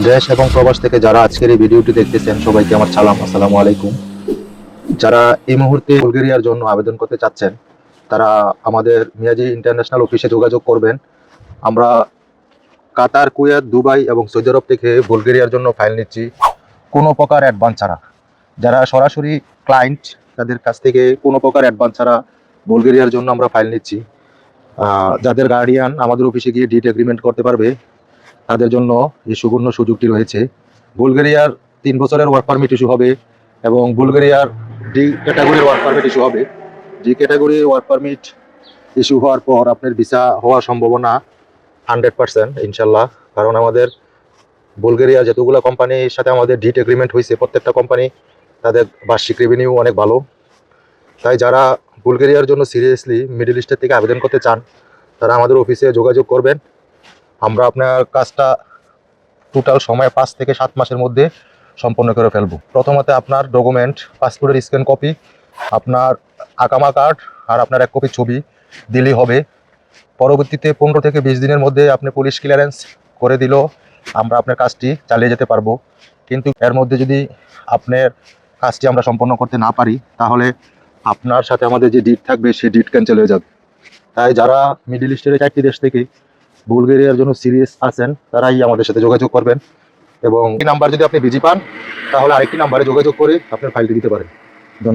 দেশ এবং প্রবাস থেকে যারা আজকের এই ভিডিওটি দেখতেছেন সবাইকে আমার সালাম, আসসালামু আলাইকুম। যারা এই মুহূর্তে বুলগেরিয়ার জন্য আবেদন করতে চাচ্ছেন তারা আমাদের মিয়াজি ইন্টারন্যাশনাল অফিসে যোগাযোগ করবেন। আমরা কাতার, কুয়েত, দুবাই এবং সৌদি আরব থেকে বুলগেরিয়ার জন্য ফাইল নিচ্ছি কোনো প্রকার অ্যাডভান্স ছাড়া। যারা সরাসরি ক্লায়েন্ট তাদের কাছ থেকে কোনো প্রকার অ্যাডভান্স ছাড়া বুলগেরিয়ার জন্য আমরা ফাইল নিচ্ছি। যাদের গার্ডিয়ান আমাদের অফিসে গিয়ে ডিট এগ্রিমেন্ট করতে পারবে তাদের জন্য এই সুবর্ণ সুযোগটি রয়েছে। বুলগেরিয়ার 3 বছরের ওয়ার্ক পারমিট ইস্যু হবে এবং বুলগেরিয়ার ডি ক্যাটাগরির ওয়ার্ক পারমিট ইস্যু হবে। D category work permit issue হওয়ার পর আপনার ভিসা হওয়ার সম্ভাবনা 100% ইনশাল্লাহ। কারণ আমাদের বুলগেরিয়া যতগুলো কোম্পানির সাথে আমাদের ডিট এগ্রিমেন্ট হয়েছে প্রত্যেকটা কোম্পানি তাদের বার্ষিক রেভিনিউ অনেক ভালো। তাই যারা বুলগেরিয়ার জন্য সিরিয়াসলি মিডল ইস্টের থেকে আবেদন করতে চান তারা আমাদের অফিসে যোগাযোগ করবেন। আমরা আপনার কাজটা টোটাল সময় 5 থেকে 7 মাসের মধ্যে সম্পন্ন করে ফেলব। প্রথমত আপনার ডকুমেন্ট, পাসপোর্টের স্ক্যান কপি, আপনার আকামা কার্ড আর আপনার 1 কপি ছবি দিলেই হবে। পরবর্তীতে 15 থেকে 20 দিনের মধ্যে আপনি পুলিশ ক্লিয়ারেন্স করে দিলেও আমরা আপনার কাজটি চালিয়ে যেতে পারবো। কিন্তু এর মধ্যে যদি আপনার কাজটি আমরা সম্পন্ন করতে না পারি তাহলে আপনার সাথে আমাদের যে ডিট থাকবে সেই ডিট ক্যান্সেল হয়ে যাবে। তাই যারা মিডল ইস্টের 4টি দেশ থেকে বুলগেরিয়ার জন্য সিরিয়াস আছেন তারাই আমাদের সাথে যোগাযোগ করবেন এবং এই নাম্বার যদি আপনি বিজি পান তাহলে আরেকটি নাম্বারে যোগাযোগ করে আপনার ফাইলটি দিতে পারেন।